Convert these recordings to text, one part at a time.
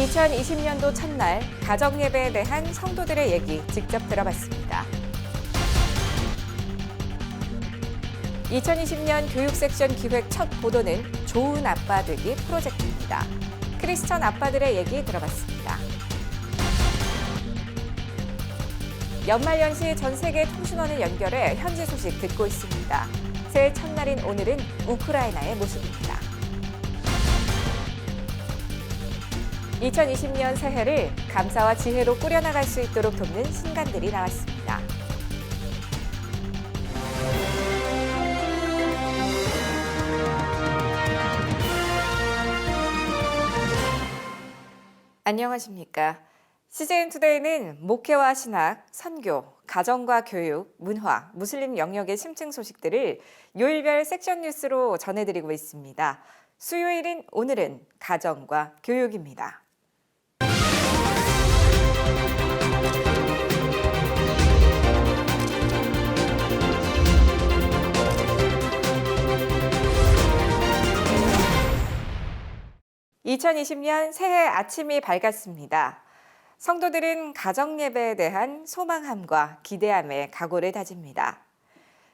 2020년도 첫날 가정예배에 대한 성도들의 얘기 직접 들어봤습니다. 2020년 교육 섹션 기획 첫 보도는 좋은 아빠 되기 프로젝트입니다. 크리스천 아빠들의 얘기 들어봤습니다. 연말연시 전 세계 통신원을 연결해 현지 소식 듣고 있습니다. 새해 첫날인 오늘은 우크라이나의 모습입니다. 2020년 새해를 감사와 지혜로 꾸려나갈 수 있도록 돕는 신간들이 나왔습니다. 안녕하십니까. CJN투데이는 목회와 신학, 선교, 가정과 교육, 문화, 무슬림 영역의 심층 소식들을 요일별 섹션 뉴스로 전해드리고 있습니다. 수요일인 오늘은 가정과 교육입니다. (2020년) 새해 아침이 밝았습니다. 성도들은 가정예배에 대한 소망함과 기대함에 각오를 다집니다.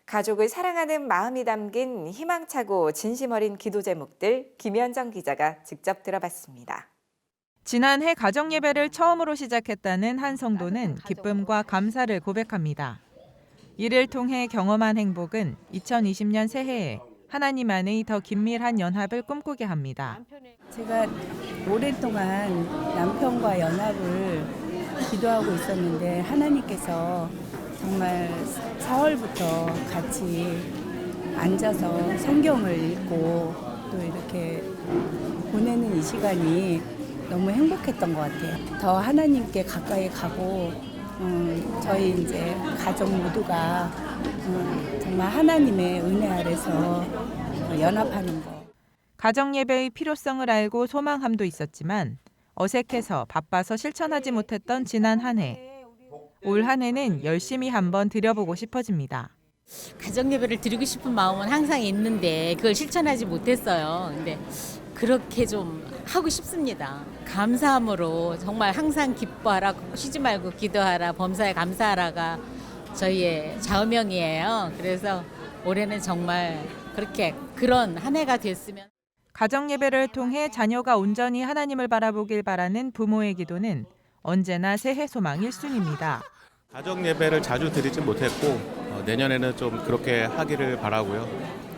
가족을 사랑하는 마음이 담긴 희망차고 진심 어린 기도 제목들 김현정 기자가 직접 들어봤습니다. 지난해 가정예배를 처음으로 시작했다는 한 성도는 기쁨과 감사를 고백합니다. 이를 통해 경험한 행복은 2020년 새해에 하나님 안의 더 긴밀한 연합을 꿈꾸게 합니다. 제가 오랫동안 남편과 연합을 기도하고 있었는데 하나님께서 정말 4월부터 같이 앉아서 성경을 읽고 또 이렇게 보내는 이 시간이 너무 행복했던 것 같아요. 더 하나님께 가까이 가고 저희 이제 가족 모두가 정말 하나님의 은혜 아래서 연합하는 거. 가정예배의 필요성을 알고 소망함도 있었지만 어색해서 바빠서 실천하지 못했던 지난 한 해. 올 한 해는 열심히 한번 드려보고 싶어집니다. 가정예배를 드리고 싶은 마음은 항상 있는데 그걸 실천하지 못했어요. 근데 그렇게 좀 하고 싶습니다. 감사함으로 정말 항상 기뻐하라, 쉬지 말고 기도하라, 범사에 감사하라가 저희의 좌우명이에요. 그래서 올해는 정말 그렇게 그런 한 해가 됐으면. 가정예배를 통해 자녀가 온전히 하나님을 바라보길 바라는 부모의 기도는 언제나 새해 소망 1순위입니다. 가정예배를 자주 드리진 못했고 내년에는 좀 그렇게 하기를 바라고요.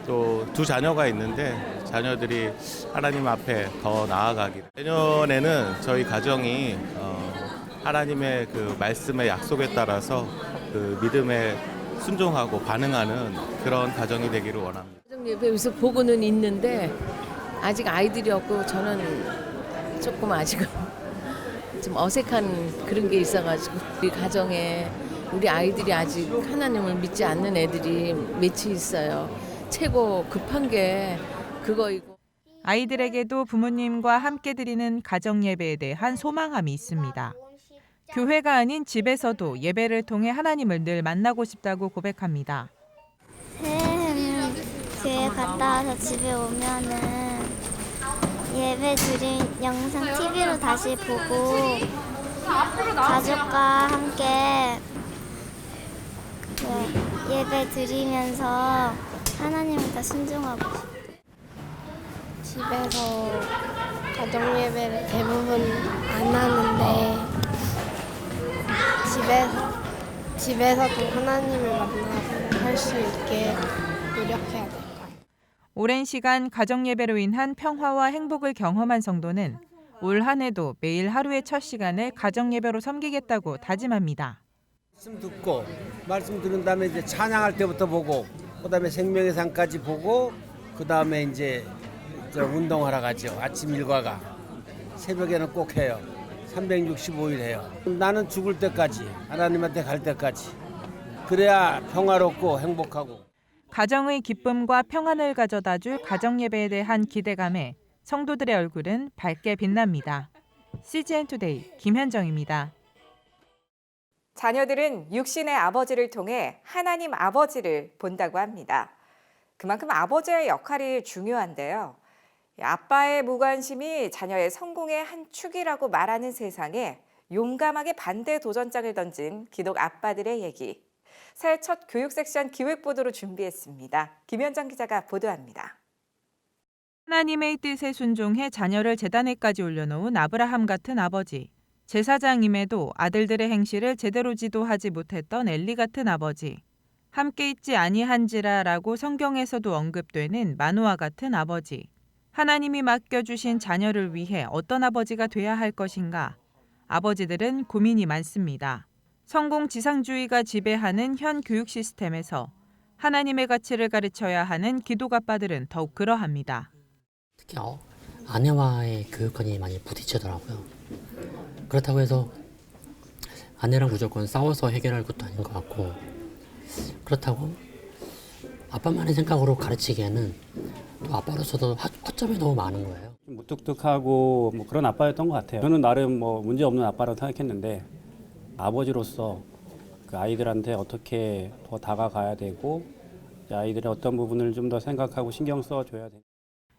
또 두 자녀가 있는데 자녀들이 하나님 앞에 더 나아가기를. 내년에는 저희 가정이 하나님의 그 말씀의 약속에 따라서 그 믿음에 순종하고 반응하는 그런 가정이 되기를 원합니다. 가정예배에서 보고는 있는데 아직 아이들이 없고 저는 조금 아직은 좀 어색한 그런 게 있어가지고 우리 가정에 우리 아이들이 아직 하나님을 믿지 않는 애들이 몇이 있어요. 최고 급한 게 그거이고. 아이들에게도 부모님과 함께 드리는 가정예배에 대한 소망함이 있습니다. 교회가 아닌 집에서도 예배를 통해 하나님을 늘 만나고 싶다고 고백합니다. 새해에는 교회 갔다 와서 집에 오면은 예배 드린 영상 TV로 다시 보고 가족과 함께 예배 드리면서 하나님을 더 순종하고 싶어요. 집에서 가정예배를 대부분 안 하는데 집에서도 하나님을 만나고 할 수 있게 노력해야 될 거예요. 오랜 시간 가정예배로 인한 평화와 행복을 경험한 성도는 올 한 해도 매일 하루의 첫 시간을 가정예배로 섬기겠다고 다짐합니다. 말씀 듣고 말씀 들은 다음에 이제 찬양할 때부터 보고 그다음에 생명의 상까지 보고 그다음에 이제 운동하러 가죠. 아침 일과가 새벽에는 꼭 해요. 365일 해요. 나는 죽을 때까지 하나님한테 갈 때까지 그래야 평화롭고 행복하고. 가정의 기쁨과 평안을 가져다줄 가정예배에 대한 기대감에 성도들의 얼굴은 밝게 빛납니다. CGN투데이 김현정입니다. 자녀들은 육신의 아버지를 통해 하나님 아버지를 본다고 합니다. 그만큼 아버지의 역할이 중요한데요. 아빠의 무관심이 자녀의 성공의 한 축이라고 말하는 세상에 용감하게 반대 도전장을 던진 기독 아빠들의 얘기. 새해 첫 교육 섹션 기획보도로 준비했습니다. 김현정 기자가 보도합니다. 하나님의 뜻에 순종해 자녀를 제단에까지 올려놓은 아브라함 같은 아버지. 제사장임에도 아들들의 행실을 제대로 지도하지 못했던 엘리 같은 아버지. 함께 있지 아니한지라라고 성경에서도 언급되는 마노아 같은 아버지. 하나님이 맡겨주신 자녀를 위해 어떤 아버지가 돼야 할 것인가? 아버지들은 고민이 많습니다. 성공 지상주의가 지배하는 현 교육 시스템에서 하나님의 가치를 가르쳐야 하는 기독 아빠들은 더욱 그러합니다. 특히 아내와의 교육관이 많이 부딪히더라고요. 그렇다고 해서 아내랑 무조건 싸워서 해결할 것도 아닌 것 같고, 그렇다고 아빠만의 생각으로 가르치기에는 또 아빠로서도 허점이 너무 많은 거예요. 무뚝뚝하고 뭐 그런 아빠였던 것 같아요. 저는 나름 뭐 문제 없는 아빠라고 생각했는데, 아버지로서 그 아이들한테 어떻게 더 다가가야 되고 아이들의 어떤 부분을 좀 더 생각하고 신경 써줘야 돼.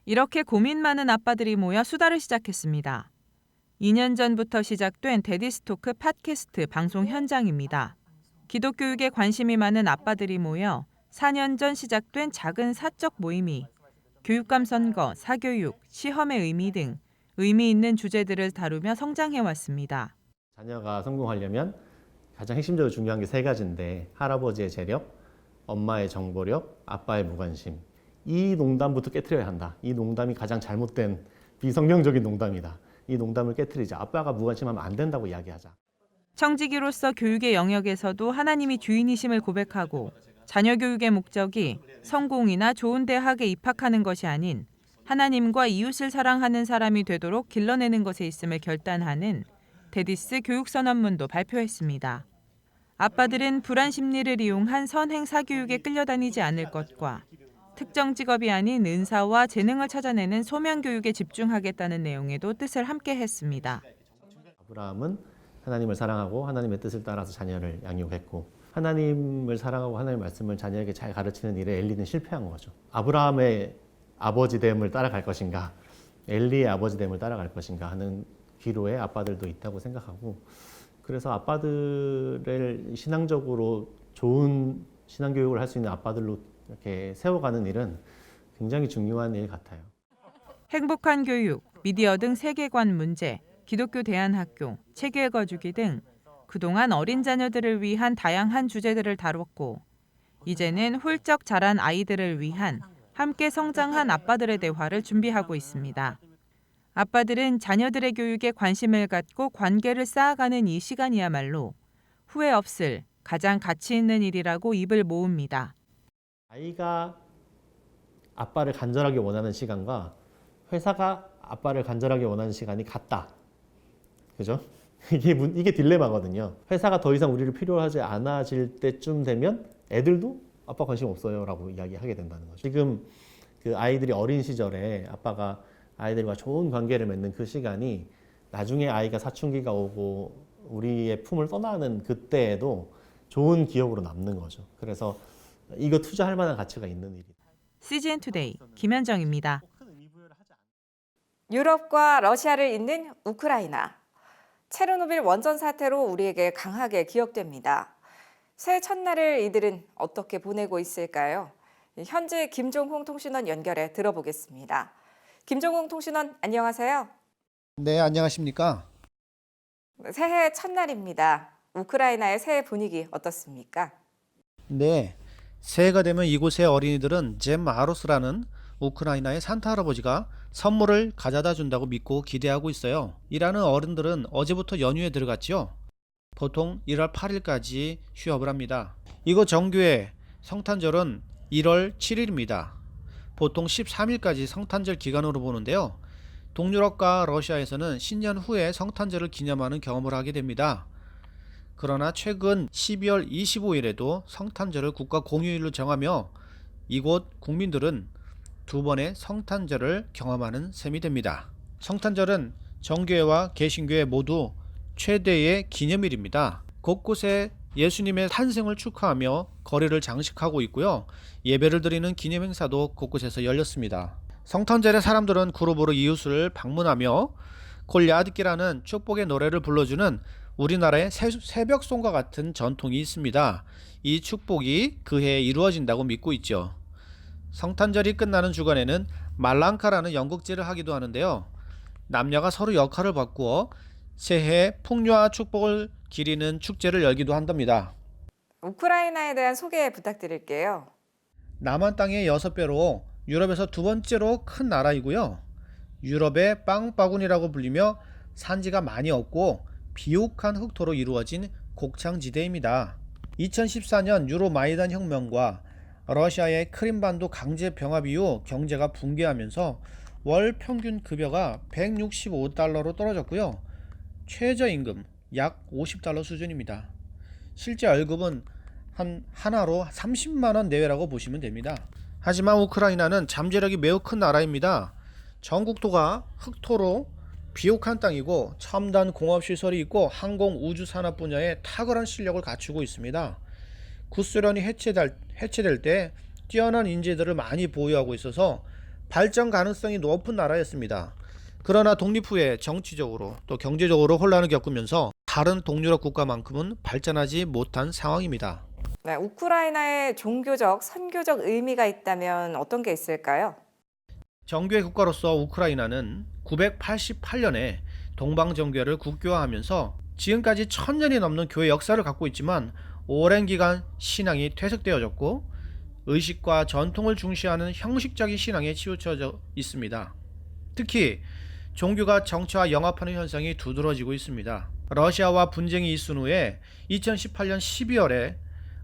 이렇게 고민 많은 아빠들이 모여 수다를 시작했습니다. 2년 전부터 시작된 데디스토크 팟캐스트 방송 현장입니다. 기독교육에 관심이 많은 아빠들이 모여 4년 전 시작된 작은 사적 모임이 교육감 선거, 사교육, 시험의 의미 등 의미 있는 주제들을 다루며 성장해왔습니다. 자녀가 성공하려면 가장 핵심적으로 중요한 게 3가지인데, 할아버지의 재력, 엄마의 정보력, 아빠의 무관심. 이 농담부터 깨트려야 한다. 이 농담이 가장 잘못된 비성경적인 농담이다. 이 농담을 깨트리자. 아빠가 무관심하면 안 된다고 이야기하자. 청지기로서 교육의 영역에서도 하나님이 주인이심을 고백하고 자녀 교육의 목적이 성공이나 좋은 대학에 입학하는 것이 아닌 하나님과 이웃을 사랑하는 사람이 되도록 길러내는 것에 있음을 결단하는 데디스 교육선언문도 발표했습니다. 아빠들은 불안 심리를 이용한 선행 사교육에 끌려다니지 않을 것과 특정 직업이 아닌 은사와 재능을 찾아내는 소명 교육에 집중하겠다는 내용에도 뜻을 함께 했습니다. 아브라함은 하나님을 사랑하고 하나님의 뜻을 따라서 자녀를 양육했고, 하나님을 사랑하고 하나님의 말씀을 자녀에게 잘 가르치는 일에 엘리는 실패한 거죠. 아브라함의 아버지됨을 따라갈 것인가, 엘리의 아버지됨을 따라갈 것인가 하는 기로에 아빠들도 있다고 생각하고, 그래서 아빠들을 신앙적으로 좋은 신앙교육을 할 수 있는 아빠들로 이렇게 세워가는 일은 굉장히 중요한 일 같아요. 행복한 교육, 미디어 등 세계관 문제, 기독교 대안학교, 책 읽어주기 등 그동안 어린 자녀들을 위한 다양한 주제들을 다뤘고, 이제는 훌쩍 자란 아이들을 위한 함께 성장한 아빠들의 대화를 준비하고 있습니다. 아빠들은 자녀들의 교육에 관심을 갖고 관계를 쌓아가는 이 시간이야말로 후회 없을 가장 가치 있는 일이라고 입을 모읍니다. 아이가 아빠를 간절하게 원하는 시간과 회사가 아빠를 간절하게 원하는 시간이 같다. 그죠? 이게 딜레마거든요. 회사가 더 이상 우리를 필요하지 않아질 때쯤 되면 애들도 아빠 관심 없어요 라고 이야기하게 된다는 거죠. 지금 그 아이들이 어린 시절에 아빠가 아이들과 좋은 관계를 맺는 그 시간이 나중에 아이가 사춘기가 오고 우리의 품을 떠나는 그때에도 좋은 기억으로 남는 거죠. 그래서 이거 투자할 만한 가치가 있는 일이다. CGN 투데이 김현정입니다. 유럽과 러시아를 잇는 우크라이나. 체르노빌 원전 사태로 우리에게 강하게 기억됩니다. 새해 첫날을 이들은 어떻게 보내고 있을까요? 현재 김종홍 통신원 연결해 들어보겠습니다. 김종홍 통신원, 안녕하세요. 네, 안녕하십니까? 새해 첫날입니다. 우크라이나의 새해 분위기 어떻습니까? 네, 새해가 되면 이곳의 어린이들은 젬 마로스라는 우크라이나의 산타 할아버지가 선물을 가져다 준다고 믿고 기대하고 있어요. 일하는 어른들은 어제부터 연휴에 들어갔죠. 보통 1월 8일까지 휴업을 합니다. 이곳 정교회 성탄절은 1월 7일입니다. 보통 13일까지 성탄절 기간으로 보는데요. 동유럽과 러시아에서는 신년 후에 성탄절을 기념하는 경험을 하게 됩니다. 그러나 최근 12월 25일에도 성탄절을 국가 공휴일로 정하며 이곳 국민들은 2번의 성탄절을 경험하는 셈이 됩니다. 성탄절은 정교회와 개신교회 모두 최대의 기념일입니다. 곳곳에 예수님의 탄생을 축하하며 거리를 장식하고 있고요. 예배를 드리는 기념 행사도 곳곳에서 열렸습니다. 성탄절에 사람들은 그룹으로 이웃을 방문하며 콜야드기라는 축복의 노래를 불러주는 우리나라의 새벽송과 같은 전통이 있습니다. 이 축복이 그해에 이루어진다고 믿고 있죠. 성탄절이 끝나는 주간에는 말랑카라는 연극제를 하기도 하는데요. 남녀가 서로 역할을 바꾸어 새해 풍요와 축복을 기리는 축제를 열기도 한답니다. 우크라이나에 대한 소개 부탁드릴게요. 남한 땅의 6배로 유럽에서 두 번째로 큰 나라이고요. 유럽의 빵바구니라고 불리며 산지가 많이 없고 비옥한 흑토로 이루어진 곡창지대입니다. 2014년 유로마이단 혁명과 러시아의 크림반도 강제 병합 이후 경제가 붕괴하면서 월 평균 급여가 165달러로 떨어졌고요. 최저임금 약 50달러 수준입니다. 실제 월급은 하나로 30만 원 내외라고 보시면 됩니다. 하지만 우크라이나는 잠재력이 매우 큰 나라입니다. 전국토가 흑토로 비옥한 땅이고 첨단 공업시설이 있고 항공 우주 산업 분야에 탁월한 실력을 갖추고 있습니다. 구소련이 해체될 때 뛰어난 인재들을 많이 보유하고 있어서 발전 가능성이 높은 나라였습니다. 그러나 독립 후에 정치적으로 또 경제적으로 혼란을 겪으면서 다른 동유럽 국가만큼은 발전하지 못한 상황입니다. 네, 우크라이나의 종교적, 선교적 의미가 있다면 어떤 게 있을까요? 정교회 국가로서 우크라이나는 988년에 동방정교회를 국교화하면서 지금까지 1000년이 넘는 교회 역사를 갖고 있지만 오랜 기간 신앙이 퇴색되어졌고 의식과 전통을 중시하는 형식적인 신앙에 치우쳐져 있습니다. 특히 종교가 정치와 영합하는 현상이 두드러지고 있습니다. 러시아와 분쟁이 있은 후에 2018년 12월에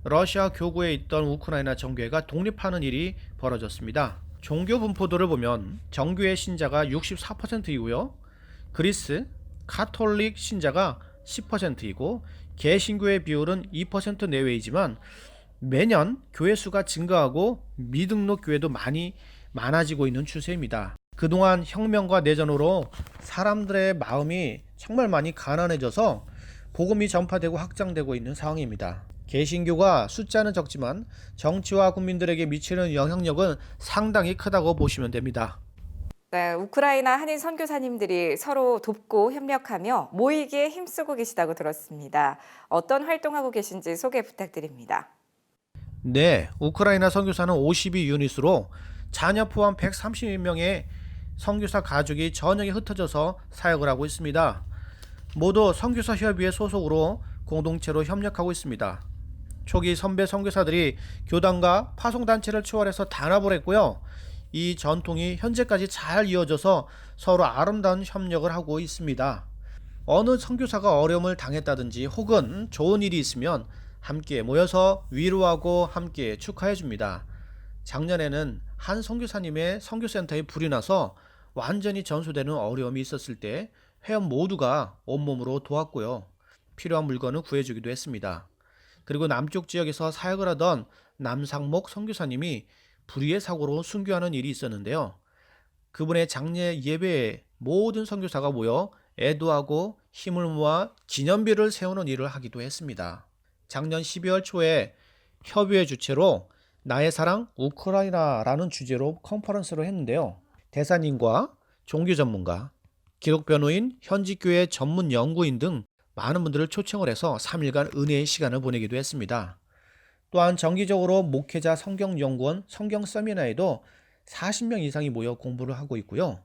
러시아 교구에 있던 우크라이나 정교회가 독립하는 일이 벌어졌습니다. 종교 분포도를 보면 정교회 신자가 64%이고요. 그리스 카톨릭 신자가 10%이고 개신교의 비율은 2% 내외이지만 매년 교회 수가 증가하고 미등록 교회도 많아지고 있는 추세입니다. 그동안 혁명과 내전으로 사람들의 마음이 정말 많이 가난해져서 복음이 전파되고 확장되고 있는 상황입니다. 개신교가 숫자는 적지만 정치와 국민들에게 미치는 영향력은 상당히 크다고 보시면 됩니다. 네, 우크라이나 한인 선교사님들이 서로 돕고 협력하며 모이기에 힘쓰고 계시다고 들었습니다. 어떤 활동하고 계신지 소개 부탁드립니다. 네, 우크라이나 선교사는 52유닛으로 자녀 포함 132명의 선교사 가족이 전역에 흩어져서 사역을 하고 있습니다. 모두 선교사 협의회 소속으로 공동체로 협력하고 있습니다. 초기 선배 선교사들이 교단과 파송단체를 초월해서 단합을 했고요. 이 전통이 현재까지 잘 이어져서 서로 아름다운 협력을 하고 있습니다. 어느 선교사가 어려움을 당했다든지 혹은 좋은 일이 있으면 함께 모여서 위로하고 함께 축하해 줍니다. 작년에는 한 선교사님의 선교센터에 불이 나서 완전히 전소되는 어려움이 있었을 때 회원 모두가 온몸으로 도왔고요. 필요한 물건을 구해주기도 했습니다. 그리고 남쪽 지역에서 사역을 하던 남상목 선교사님이 불의의 사고로 순교하는 일이 있었는데요. 그분의 장례 예배에 모든 선교사가 모여 애도하고 힘을 모아 기념비를 세우는 일을 하기도 했습니다. 작년 12월 초에 협의회 주최로 나의 사랑 우크라이나라는 주제로 컨퍼런스를 했는데요. 대사님과 종교 전문가, 기독 변호인, 현지 교회 전문 연구인 등 많은 분들을 초청을 해서 3일간 은혜의 시간을 보내기도 했습니다. 또한 정기적으로 목회자 성경연구원 성경 세미나에도 40명 이상이 모여 공부를 하고 있고요.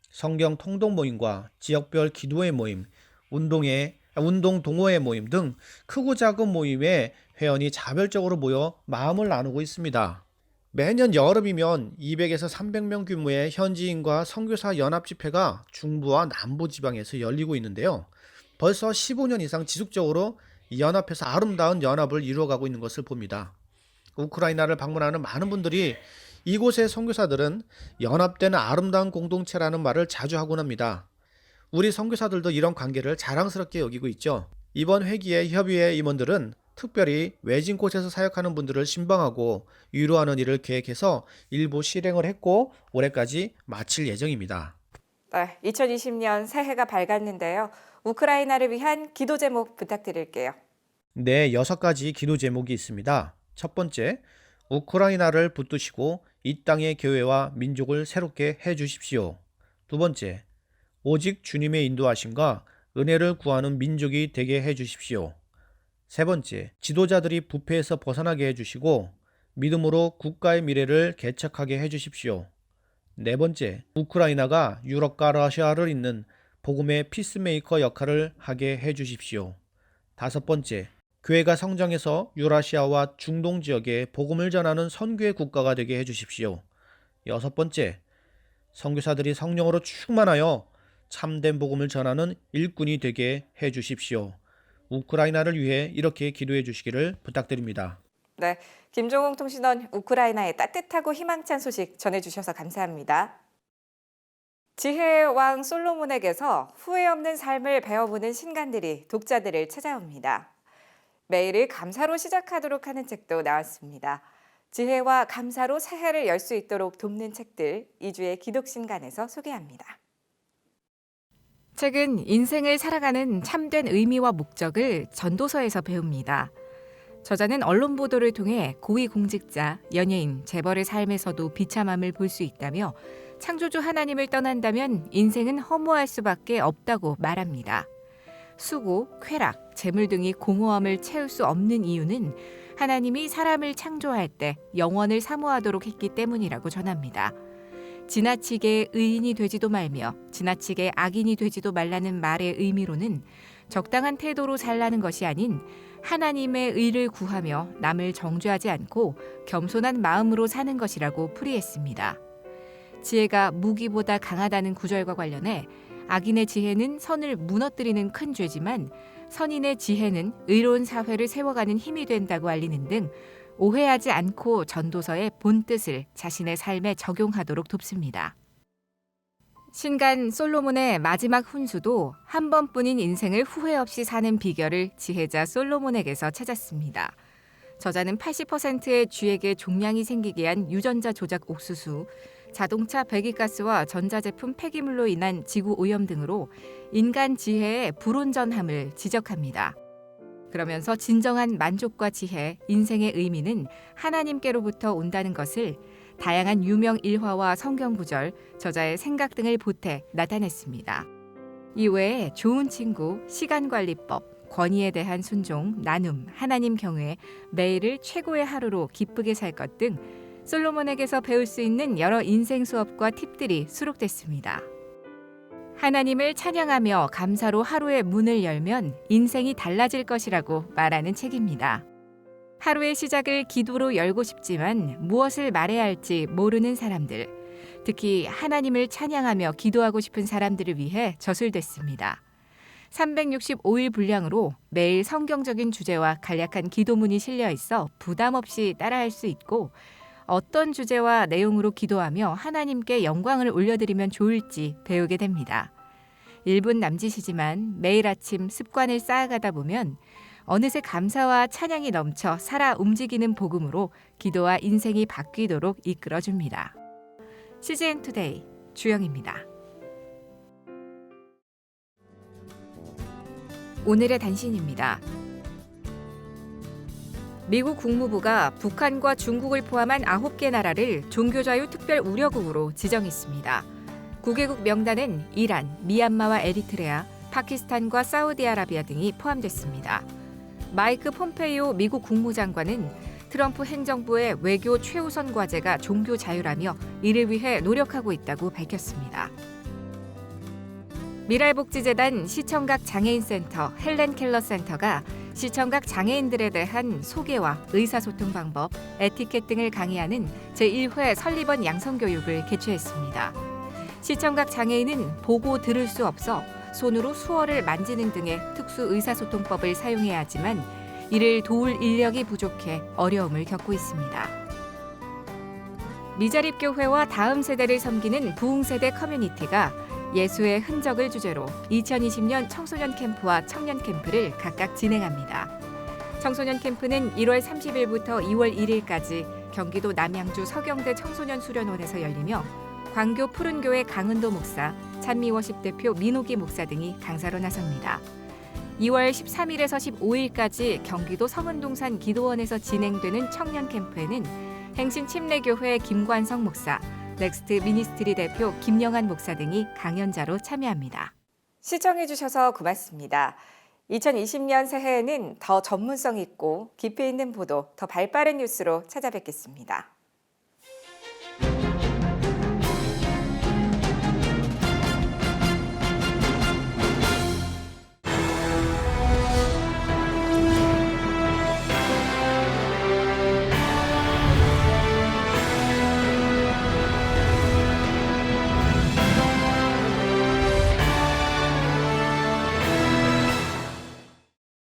성경 통독 모임과 지역별 기도회 모임, 운동 동호회 모임 등 크고 작은 모임에 회원이 자별적으로 모여 마음을 나누고 있습니다. 매년 여름이면 200에서 300명 규모의 현지인과 선교사 연합 집회가 중부와 남부 지방에서 열리고 있는데요. 벌써 15년 이상 지속적으로 연합해서 아름다운 연합을 이루어가고 있는 것을 봅니다. 우크라이나를 방문하는 많은 분들이 이곳의 선교사들은 연합된 아름다운 공동체라는 말을 자주 하곤 합니다. 우리 선교사들도 이런 관계를 자랑스럽게 여기고 있죠. 이번 회기의 협의회 임원들은 특별히 외진 곳에서 사역하는 분들을 신방하고 위로하는 일을 계획해서 일부 실행을 했고 올해까지 마칠 예정입니다. 네, 2020년 새해가 밝았는데요. 우크라이나를 위한 기도 제목 부탁드릴게요. 네, 6가지 기도 제목이 있습니다. 첫 번째, 우크라이나를 붙드시고 이 땅의 교회와 민족을 새롭게 해 주십시오. 두 번째, 오직 주님의 인도하심과 은혜를 구하는 민족이 되게 해 주십시오. 세 번째, 지도자들이 부패에서 벗어나게 해 주시고 믿음으로 국가의 미래를 개척하게 해 주십시오. 네 번째, 우크라이나가 유럽과 러시아를 잇는 복음의 피스메이커 역할을 하게 해 주십시오. 다섯 번째, 교회가 성장해서 유라시아와 중동 지역에 복음을 전하는 선교의 국가가 되게 해 주십시오. 여섯 번째, 선교사들이 성령으로 충만하여 참된 복음을 전하는 일꾼이 되게 해 주십시오. 우크라이나를 위해 이렇게 기도해 주시기를 부탁드립니다. 네, 김종웅 통신원 우크라이나의 따뜻하고 희망찬 소식 전해주셔서 감사합니다. 지혜의 왕 솔로몬에게서 후회 없는 삶을 배워보는 신간들이 독자들을 찾아옵니다. 매일을 감사로 시작하도록 하는 책도 나왔습니다. 지혜와 감사로 새해를 열 수 있도록 돕는 책들 2주의 기독신간에서 소개합니다. 책은 인생을 살아가는 참된 의미와 목적을 전도서에서 배웁니다. 저자는 언론 보도를 통해 고위공직자, 연예인, 재벌의 삶에서도 비참함을 볼 수 있다며 창조주 하나님을 떠난다면 인생은 허무할 수밖에 없다고 말합니다. 수고, 쾌락, 재물 등이 공허함을 채울 수 없는 이유는 하나님이 사람을 창조할 때 영원을 사모하도록 했기 때문이라고 전합니다. 지나치게 의인이 되지도 말며 지나치게 악인이 되지도 말라는 말의 의미로는 적당한 태도로 살라는 것이 아닌 하나님의 의를 구하며 남을 정죄하지 않고 겸손한 마음으로 사는 것이라고 풀이했습니다. 지혜가 무기보다 강하다는 구절과 관련해 악인의 지혜는 선을 무너뜨리는 큰 죄지만 선인의 지혜는 의로운 사회를 세워가는 힘이 된다고 알리는 등 오해하지 않고 전도서의 본뜻을 자신의 삶에 적용하도록 돕습니다. 신간 솔로몬의 마지막 훈수도 한 번뿐인 인생을 후회 없이 사는 비결을 지혜자 솔로몬에게서 찾았습니다. 저자는 80%의 쥐에게 종양이 생기게 한 유전자 조작 옥수수, 자동차 배기가스와 전자제품 폐기물로 인한 지구 오염 등으로 인간 지혜의 불온전함을 지적합니다. 그러면서 진정한 만족과 지혜, 인생의 의미는 하나님께로부터 온다는 것을 다양한 유명 일화와 성경 구절, 저자의 생각 등을 보태 나타냈습니다. 이외에 좋은 친구, 시간관리법, 권위에 대한 순종, 나눔, 하나님 경외, 매일을 최고의 하루로 기쁘게 살 것 등 솔로몬에게서 배울 수 있는 여러 인생 수업과 팁들이 수록됐습니다. 하나님을 찬양하며 감사로 하루의 문을 열면 인생이 달라질 것이라고 말하는 책입니다. 하루의 시작을 기도로 열고 싶지만 무엇을 말해야 할지 모르는 사람들, 특히 하나님을 찬양하며 기도하고 싶은 사람들을 위해 저술됐습니다. 365일 분량으로 매일 성경적인 주제와 간략한 기도문이 실려 있어 부담 없이 따라할 수 있고 어떤 주제와 내용으로 기도하며 하나님께 영광을 올려드리면 좋을지 배우게 됩니다. 1분 남짓이지만 매일 아침 습관을 쌓아가다 보면 어느새 감사와 찬양이 넘쳐 살아 움직이는 복음으로 기도와 인생이 바뀌도록 이끌어줍니다. CGN투데이 주영입니다. 오늘의 단신입니다. 미국 국무부가 북한과 중국을 포함한 9개 나라를 종교자유 특별 우려국으로 지정했습니다. 9개국 명단엔 이란, 미얀마와 에리트레아, 파키스탄과 사우디아라비아 등이 포함됐습니다. 마이크 폼페이오 미국 국무장관은 트럼프 행정부의 외교 최우선 과제가 종교 자유라며 이를 위해 노력하고 있다고 밝혔습니다. 미랄복지재단 시청각 장애인센터 헬렌 켈러 센터가 시청각 장애인들에 대한 소개와 의사소통 방법, 에티켓 등을 강의하는 제1회 설립원 양성교육을 개최했습니다. 시청각 장애인은 보고 들을 수 없어 손으로 수어를 만지는 등의 특수 의사소통법을 사용해야 하지만 이를 도울 인력이 부족해 어려움을 겪고 있습니다. 미자립교회와 다음 세대를 섬기는 부흥세대 커뮤니티가 예수의 흔적을 주제로 2020년 청소년 캠프와 청년 캠프를 각각 진행합니다. 청소년 캠프는 1월 30일부터 2월 1일까지 경기도 남양주 서경대 청소년 수련원에서 열리며 광교 푸른교회 강은도 목사, 찬미워십 대표 민호기 목사 등이 강사로 나섭니다. 2월 13일에서 15일까지 경기도 성은동산 기도원에서 진행되는 청년 캠프에는 행신침례교회 김관성 목사, 넥스트 미니스트리 대표 김영한 목사 등이 강연자로 참여합니다. 시청해주셔서 고맙습니다. 2020년 새해에는 더 전문성 있고 깊이 있는 보도, 더 발빠른 뉴스로 찾아뵙겠습니다.